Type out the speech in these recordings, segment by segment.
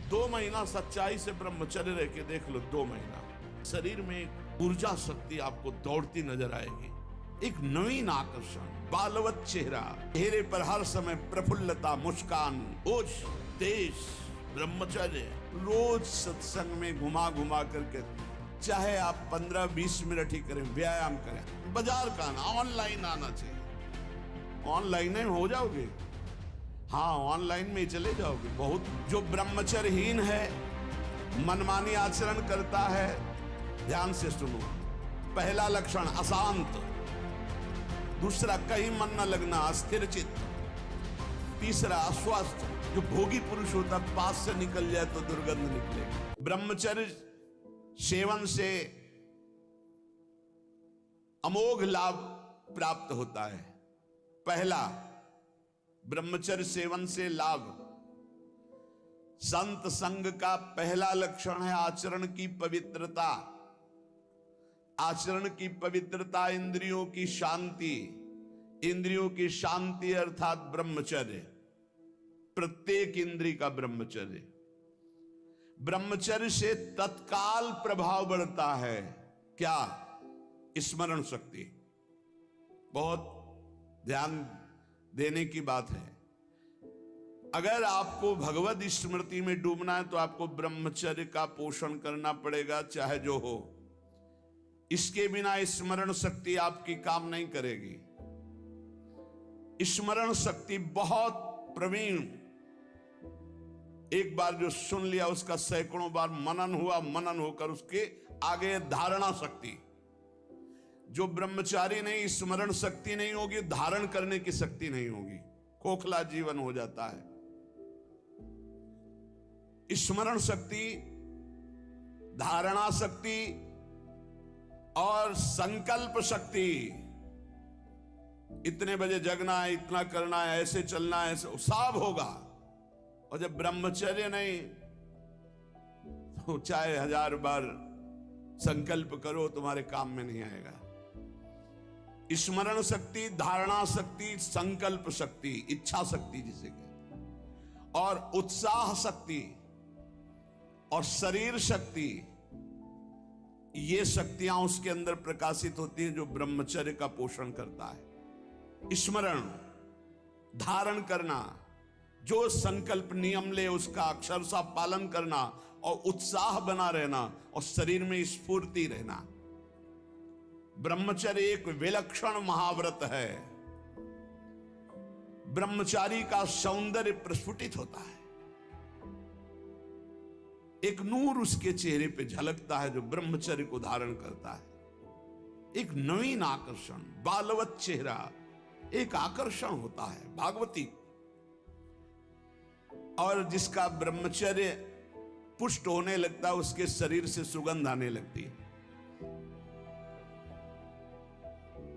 2 महीना सच्चाई से ब्रह्मचर्य रह के देख लो, 2 महीना शरीर में एक ऊर्जा शक्ति आपको दौड़ती नजर आएगी, एक नवीन आकर्षण, बालवत चेहरा, चेहरे पर हर समय प्रफुल्लता, मुस्कान, ओज, तेज, ब्रह्मचर्य। रोज सत्संग में घुमा घुमा करके, चाहे आप 15-20 मिनट ही करें, व्यायाम करें, बाजार का आना, ऑनलाइन आना चाहिए। ऑनलाइन में हो जाओगे, हाँ ऑनलाइन में चले जाओगे। बहुत जो ब्रह्मचर्यहीन है, मनमानी आचरण करता है, ध्यान से सुनो। पहला लक्षण अशांत, दूसरा कहीं मन न लगना, अस्थिर चित्त, तीसरा अस्वस्थ। जो भोगी पुरुष होता पास से निकल जाए तो दुर्गंध निकलेगी। ब्रह्मचर्य सेवन से अमोघ लाभ प्राप्त होता है। पहला, ब्रह्मचर्य सेवन से लाभ, संत संग का पहला लक्षण है आचरण की पवित्रता। आचरण की पवित्रता, इंद्रियों की शांति। इंद्रियों की शांति अर्थात ब्रह्मचर्य, प्रत्येक इंद्रिय का ब्रह्मचर्य। ब्रह्मचर्य से तत्काल प्रभाव बढ़ता है। क्या? स्मरण शक्ति। बहुत ध्यान देने की बात है। अगर आपको भगवत स्मृति में डूबना है तो आपको ब्रह्मचर्य का पोषण करना पड़ेगा, चाहे जो हो। इसके बिना स्मरण शक्ति आपकी काम नहीं करेगी। स्मरण शक्ति बहुत प्रवीण, एक बार जो सुन लिया उसका सैकड़ों बार मनन हुआ, मनन होकर उसके आगे धारणा शक्ति। जो ब्रह्मचारी नहीं, स्मरण शक्ति नहीं होगी, धारण करने की शक्ति नहीं होगी, खोखला जीवन हो जाता है। स्मरण शक्ति, धारणा शक्ति और संकल्प शक्ति। इतने बजे जगना है, इतना करना है, ऐसे चलना है, ऐसे सब होगा। और जब ब्रह्मचर्य नहीं तो चाहे 1000 बार संकल्प करो, तुम्हारे काम में नहीं आएगा। स्मरण शक्ति, धारणा शक्ति, संकल्प शक्ति, इच्छा शक्ति जिसे कहते, और उत्साह शक्ति और शरीर शक्ति, ये शक्तियां उसके अंदर प्रकाशित होती हैं जो ब्रह्मचर्य का पोषण करता है। स्मरण, धारण करना, जो संकल्प नियम ले उसका अक्षरशः पालन करना, और उत्साह बना रहना, और शरीर में स्फूर्ति रहना। ब्रह्मचर्य एक विलक्षण महाव्रत है। ब्रह्मचारी का सौंदर्य प्रस्फुटित होता है। एक नूर उसके चेहरे पे झलकता है जो ब्रह्मचर्य को धारण करता है। एक नवीन आकर्षण, बालवत चेहरा, एक आकर्षण होता है भागवती। और जिसका ब्रह्मचर्य पुष्ट होने लगता है, उसके शरीर से सुगंध आने लगती है।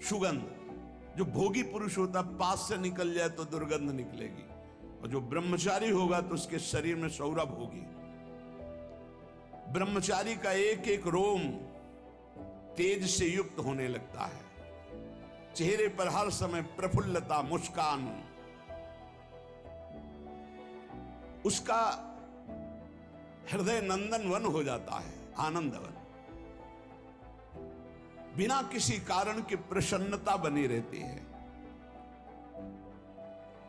सुगंध। जो भोगी पुरुष होता पास से निकल जाए तो दुर्गंध निकलेगी, और जो ब्रह्मचारी होगा तो उसके शरीर में सौरभ होगी। ब्रह्मचारी का एक एक रोम तेज से युक्त होने लगता है। चेहरे पर हर समय प्रफुल्लता, मुस्कान, उसका हृदय नंदन वन हो जाता है, आनंदवन। बिना किसी कारण के प्रसन्नता बनी रहती है।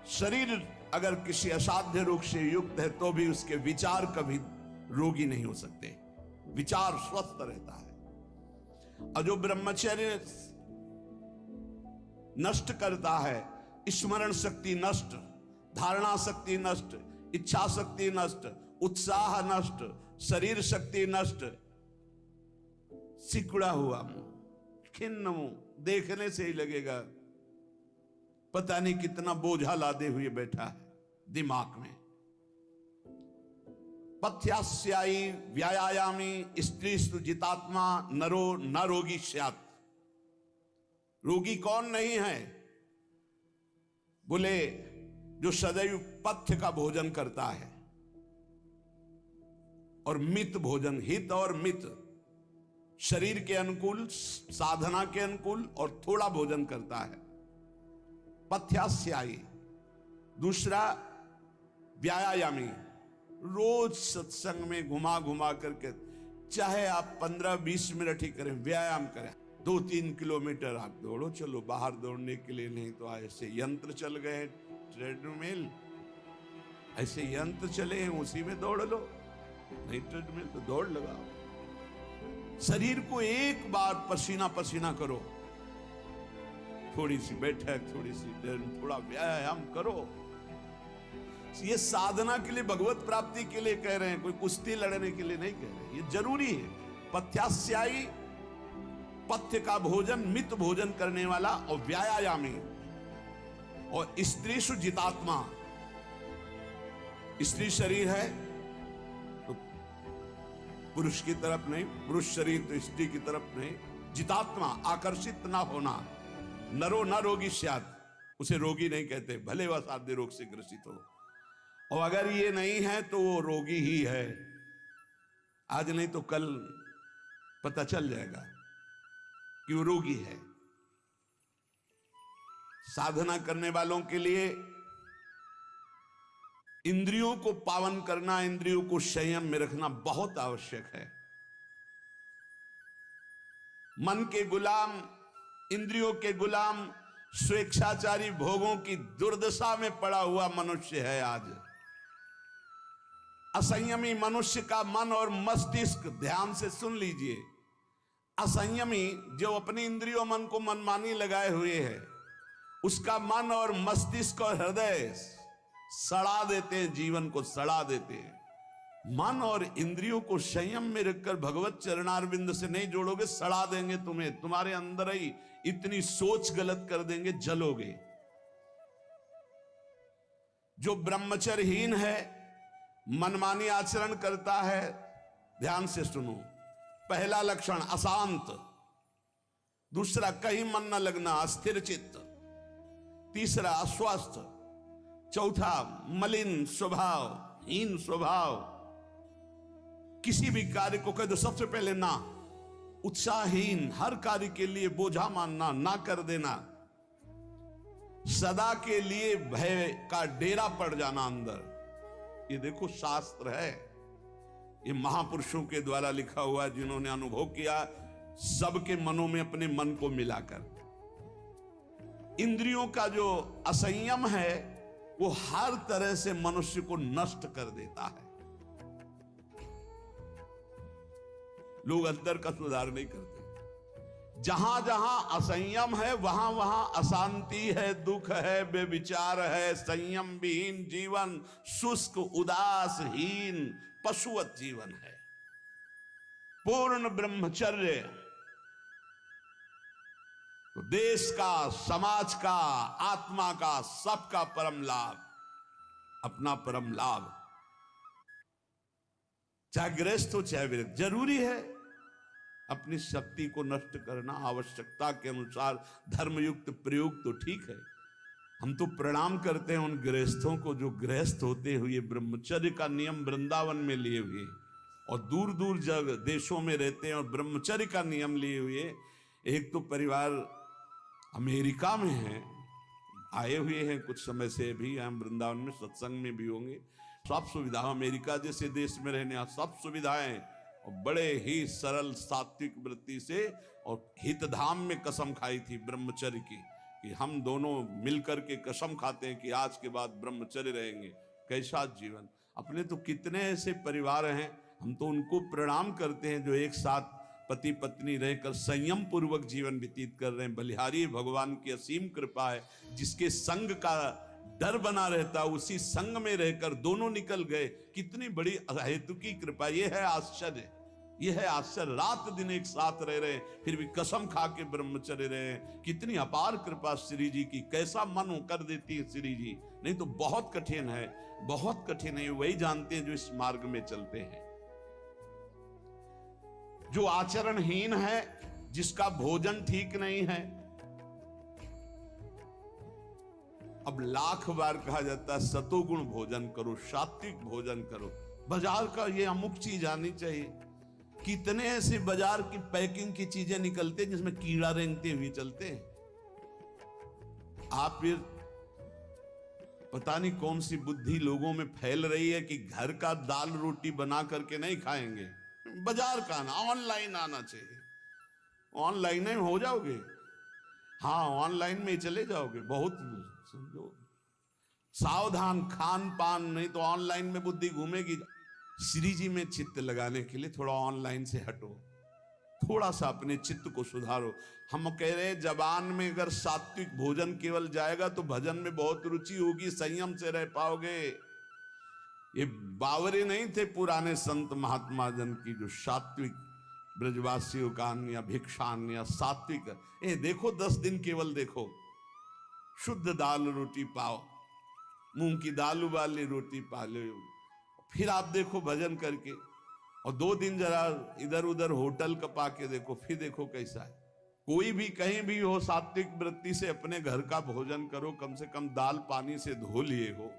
शरीर अगर किसी असाध्य रोग से युक्त है तो भी उसके विचार कभी रोगी नहीं हो सकते, विचार स्वस्थ रहता है। और जो ब्रह्मचर्य नष्ट करता है, स्मरण शक्ति नष्ट, धारणा शक्ति नष्ट, इच्छा शक्ति नष्ट, उत्साह नष्ट, शरीर शक्ति नष्ट, सिकुड़ा हुआ मुंह, खिन्न मुंह, देखने से ही लगेगा पता नहीं कितना बोझा लादे हुए बैठा है दिमाग में। पथ्यास्यायी व्यायामी स्त्रीस्तु जितात्मा नरो न रोगी स्यात्। रोगी कौन नहीं है? बोले जो सदैव पथ्य का भोजन करता है और मित भोजन, हित और मित, शरीर के अनुकूल, साधना के अनुकूल और थोड़ा भोजन करता है, पथ्यास्यायी। दूसरा व्यायामी, रोज सत्संग में घुमा घुमा करके, चाहे आप 15-20 मिनट ही करें, व्यायाम करें, 2-3 किलोमीटर आप दौड़ो, चलो बाहर दौड़ने के लिए, नहीं तो ऐसे यंत्र चल गए, ट्रेडमिल, ऐसे यंत्र चले हैं, उसी में दौड़ लो, नहीं ट्रेडमिल तो दौड़ लगाओ। शरीर को एक बार पसीना पसीना करो, थोड़ी सी बैठक, थोड़ी सी थोड़ा व्यायाम करो। ये साधना के लिए, भगवत प्राप्ति के लिए कह रहे हैं, कोई कुश्ती लड़ने के लिए नहीं कह रहे, ये जरूरी है। पथ्यास्यायी, पथ्य का भोजन, मित भोजन करने वाला, और व्यायामी, और स्त्रीषु जितात्मा। स्त्री शरीर है तो पुरुष की तरफ नहीं, पुरुष शरीर तो स्त्री की तरफ नहीं। जितात्मा, आकर्षित ना होना। नरो न रोगी स्यात्, उसे रोगी नहीं कहते, भले वह साध्य रोग से ग्रसित हो, और अगर ये नहीं है तो वो रोगी ही है। आज नहीं तो कल पता चल जाएगा कि वो रोगी है। साधना करने वालों के लिए इंद्रियों को पावन करना, इंद्रियों को संयम में रखना बहुत आवश्यक है। मन के गुलाम, इंद्रियों के गुलाम, स्वेच्छाचारी भोगों की दुर्दशा में पड़ा हुआ मनुष्य है आज। असंयमी मनुष्य का मन और मस्तिष्क, ध्यान से सुन लीजिए, असंयमी जो अपनी इंद्रियों मन को मनमानी लगाए हुए है, उसका मन और मस्तिष्क और हृदय सड़ा देते हैं, जीवन को सड़ा देते हैं। मन और इंद्रियों को संयम में रखकर भगवत चरणारविंद से नहीं जोड़ोगे, सड़ा देंगे तुम्हें, तुम्हारे अंदर ही इतनी सोच गलत कर देंगे, जलोगे। जो ब्रह्मचर्यहीन है, मनमानी आचरण करता है, ध्यान से सुनो, पहला लक्षण अशांत, दूसरा कहीं मन न लगना, अस्थिर चित्त, तीसरा अस्वस्थ, चौथा मलिन स्वभाव, हीन स्वभाव, किसी भी कार्य को कह दो सबसे पहले ना, उत्साहहीन, हर कार्य के लिए बोझा मानना, ना कर देना, सदा के लिए भय का डेरा पड़ जाना अंदर। ये देखो शास्त्र है, ये महापुरुषों के द्वारा लिखा हुआ, जिन्होंने अनुभव किया सबके मनों में अपने मन को मिलाकर। इंद्रियों का जो असंयम है वो हर तरह से मनुष्य को नष्ट कर देता है। लोग अंदर का सुधार नहीं करते। जहां जहां असंयम है वहां वहां अशांति है, दुख है, बेविचार है, संयम विहीन जीवन, शुष्क उदासहीन पशुवत जीवन है। पूर्ण ब्रह्मचर्य तो देश का, समाज का, आत्मा का, सबका परम लाभ, अपना परम लाभ। चाहे गृहस्थ हो चाहे विरक्त, जरूरी है अपनी शक्ति को नष्ट करना, आवश्यकता के अनुसार धर्मयुक्त प्रयोग तो ठीक है। हम तो प्रणाम करते हैं उन गृहस्थों को जो गृहस्थ होते हुए ब्रह्मचर्य का नियम वृंदावन में लिए हुए और दूर दूर जगह देशों में रहते हैं और ब्रह्मचर्य का नियम लिए हुए। एक तो परिवार अमेरिका में है, आए हुए हैं कुछ समय से, भी हम वृंदावन में सत्संग में भी होंगे। सब सुविधा, अमेरिका जैसे देश में रहने सब सुविधाएं, और बड़े ही सरल सात्विक वृत्ति से, और हितधाम में कसम खाई थी ब्रह्मचर्य की, कि हम दोनों मिलकर के कसम खाते हैं कि आज के बाद ब्रह्मचर्य रहेंगे। कैसा जीवन! अपने तो कितने ऐसे परिवार हैं, हम तो उनको प्रणाम करते हैं जो एक साथ पति पत्नी रहकर संयम पूर्वक जीवन व्यतीत कर रहे हैं। बलिहारी भगवान की असीम कृपा है, जिसके संग का डर बना रहता उसी संग में रहकर दोनों निकल गए। कितनी बड़ी अहेतुकी कृपा! ये है आश्चर्य, ये है आश्चर्य। रात दिन एक साथ रह रहे हैं, फिर भी कसम खा के ब्रह्मचर्य रहे हैं। कितनी अपार कृपा श्री जी की! कैसा मन हो कर देती है श्री जी, नहीं तो बहुत कठिन है, बहुत कठिन है। वही जानते हैं जो इस मार्ग में चलते हैं। जो आचरणहीन है, जिसका भोजन ठीक नहीं है, अब लाख बार कहा जाता है सतोगुण भोजन करो, सात्विक भोजन करो। बाजार का ये अमुक चीज आनी चाहिए। कितने ऐसे बाजार की पैकिंग की चीजें निकलते हैं जिसमें कीड़ा रेंगते हुए चलते हैं। आप फिर पता नहीं कौन सी बुद्धि लोगों में फैल रही है कि घर का दाल रोटी बना करके नहीं खाएंगे, बाजार का आना, ऑनलाइन आना चाहिए। ऑनलाइन में हो जाओगे, हाँ ऑनलाइन में ही चले जाओगे। बहुत समझो सावधान, खान पान नहीं तो ऑनलाइन में बुद्धि घूमेगी। श्री जी में चित्त लगाने के लिए थोड़ा ऑनलाइन से हटो, थोड़ा सा अपने चित्त को सुधारो। हम कह रहे हैं जबान में अगर सात्विक भोजन केवल जाएगा तो भजन में बहुत रुचि होगी, संयम से रह पाओगे। ये बावरे नहीं थे पुराने संत महात्मा जन की जो सात्विक ब्रजवासियों का अन्न या भिक्षान्न या सात्विक, ये देखो 10 दिन केवल देखो, शुद्ध दाल रोटी पाओ, मूंग की दाल वाली रोटी पा लो, फिर आप देखो भजन करके। और 2 दिन जरा इधर उधर होटल का पाके देखो, फिर देखो कैसा है। कोई भी कहीं भी हो, सात्विक वृत्ति से अपने घर का भोजन करो, कम से कम दाल पानी से धो लिए हो।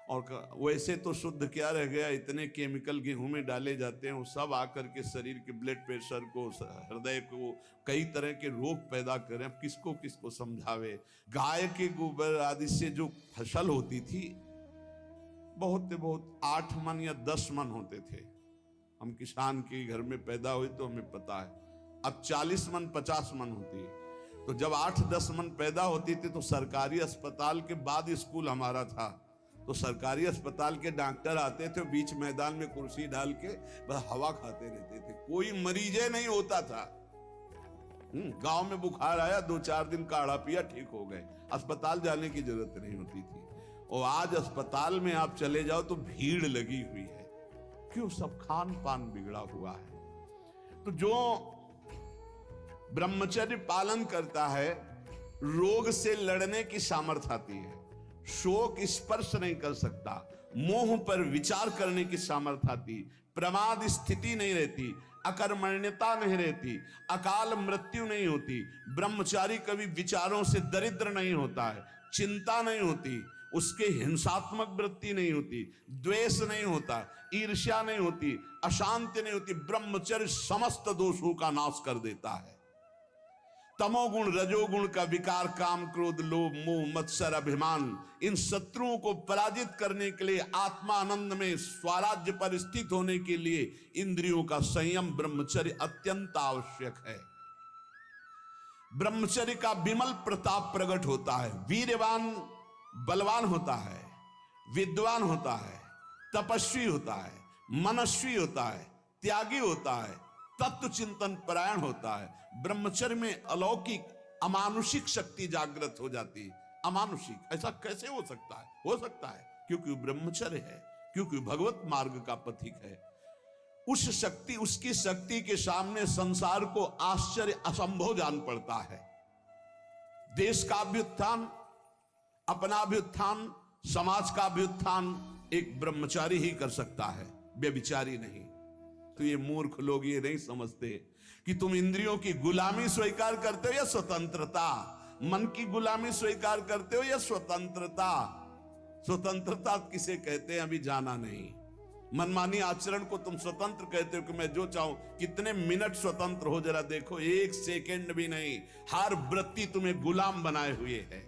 और वैसे तो शुद्ध क्या रह गया, इतने केमिकल गेहूं में डाले जाते हैं, वो सब आकर के शरीर के ब्लड प्रेशर को, हृदय को, कई तरह के रोग पैदा करें। अब किसको किसको समझावे। गाय के गोबर आदि से जो फसल होती थी, बहुत 8 मन या 10 मन होते थे। हम किसान के घर में पैदा हुए तो हमें पता है। अब 40 मन 50 मन होती है। तो जब 8-10 मन पैदा होती थी तो सरकारी अस्पताल के बाद स्कूल हमारा था, तो सरकारी अस्पताल के डॉक्टर आते थे, बीच मैदान में कुर्सी डाल के बस हवा खाते रहते थे, कोई मरीजे नहीं होता था। गांव में बुखार आया, 2-4 दिन काढ़ा पिया, ठीक हो गए, अस्पताल जाने की जरूरत नहीं होती थी। और आज अस्पताल में आप चले जाओ तो भीड़ लगी हुई है। क्यों? सब खान पान बिगड़ा हुआ है। तो जो ब्रह्मचर्य पालन करता है, रोग से लड़ने की सामर्थ्य आती है, शोक स्पर्श नहीं कर सकता, मोह पर विचार करने की सामर्थ्य आती, प्रमाद स्थिति नहीं रहती, अकर्मण्यता नहीं रहती, अकाल मृत्यु नहीं होती, ब्रह्मचारी कभी विचारों से दरिद्र नहीं होता है, चिंता नहीं होती, उसके हिंसात्मक वृत्ति नहीं होती, द्वेष नहीं होता, ईर्ष्या नहीं होती, अशांति नहीं होती। ब्रह्मचर्य समस्त दोषों का नाश कर देता है। तमोगुण रजोगुण का विकार, काम क्रोध लोभ मोह मत्सर अभिमान, इन शत्रुओं को पराजित करने के लिए, आत्मानंद में स्वराज्य पर स्थित होने के लिए इंद्रियों का संयम ब्रह्मचर्य अत्यंत आवश्यक है। ब्रह्मचर्य का विमल प्रताप प्रकट होता है। वीरवान बलवान होता है, विद्वान होता है, तपस्वी होता है, मनस्वी होता है, त्यागी होता है, तत्व चिंतन परायण होता है। ब्रह्मचर्य में अलौकिक अमानुषिक शक्ति जागृत हो जाती है। अमानुषिक ऐसा कैसे हो सकता है? हो सकता है क्योंकि ब्रह्मचर्य है, क्योंकि भगवत मार्ग का पथिक है। उस शक्ति, उसकी शक्ति के सामने संसार को आश्चर्य असंभव जान पड़ता है। देश का अभ्युत्थान, अपना अभ्युत्थान, समाज का अभ्युत्थान एक ब्रह्मचारी ही कर सकता है, व्यभिचारी नहीं। तो ये मूर्ख लोग ये नहीं समझते कि तुम इंद्रियों की गुलामी स्वीकार करते हो या स्वतंत्रता, मन की गुलामी स्वीकार करते हो या स्वतंत्रता। स्वतंत्रता किसे कहते हैं अभी जाना नहीं। मनमानी आचरण को तुम स्वतंत्र कहते हो कि मैं जो चाहूं। कितने मिनट स्वतंत्र हो जरा देखो, 1 सेकंड भी नहीं। हर वृत्ति तुम्हें गुलाम बनाए हुए है।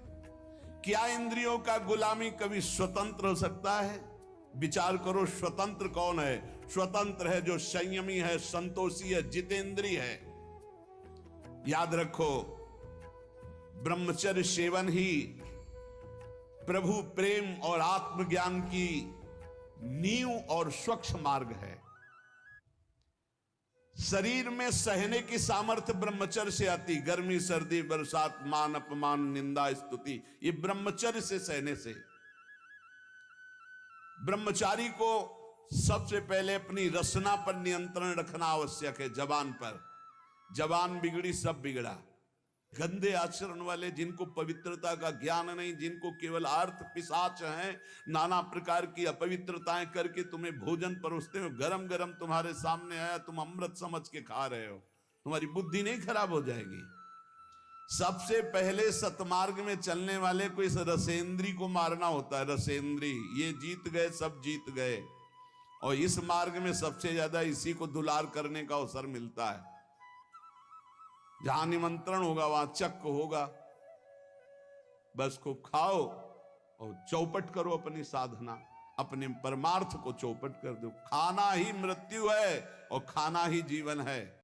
क्या इंद्रियों का गुलामी कभी स्वतंत्र हो सकता है? विचार करो, स्वतंत्र कौन है? स्वतंत्र है जो संयमी है, संतोषी है, जितेंद्री है। याद रखो, ब्रह्मचर्य सेवन ही प्रभु प्रेम और आत्मज्ञान की नींव और स्वच्छ मार्ग है। शरीर में सहने की सामर्थ्य ब्रह्मचर्य से आती। गर्मी सर्दी बरसात मान अपमान निंदा स्तुति, ये ब्रह्मचर्य से सहने से। ब्रह्मचारी को सबसे पहले अपनी रसना पर नियंत्रण रखना आवश्यक है। जबान पर, जबान बिगड़ी सब बिगड़ा। गंदे आचरण वाले, जिनको पवित्रता का ज्ञान नहीं, जिनको केवल अर्थ पिशाच हैं, नाना प्रकार की अपवित्रताएं करके तुम्हें भोजन परोसते हो, गरम गरम तुम्हारे सामने आया, तुम अमृत समझ के खा रहे हो, तुम्हारी बुद्धि नहीं खराब हो जाएगी? सबसे पहले सतमार्ग में चलने वाले को इस रसेंद्री को मारना होता है। रसेंद्री, ये जीत गए, सब जीत गए। और इस मार्ग में सबसे ज्यादा इसी को दुलार करने का अवसर मिलता है। जहां निमंत्रण होगा वहां चक्क होगा, बस खूब खाओ, और चौपट करो अपनी साधना, अपने परमार्थ को चौपट कर दो। खाना ही मृत्यु है और खाना ही जीवन है।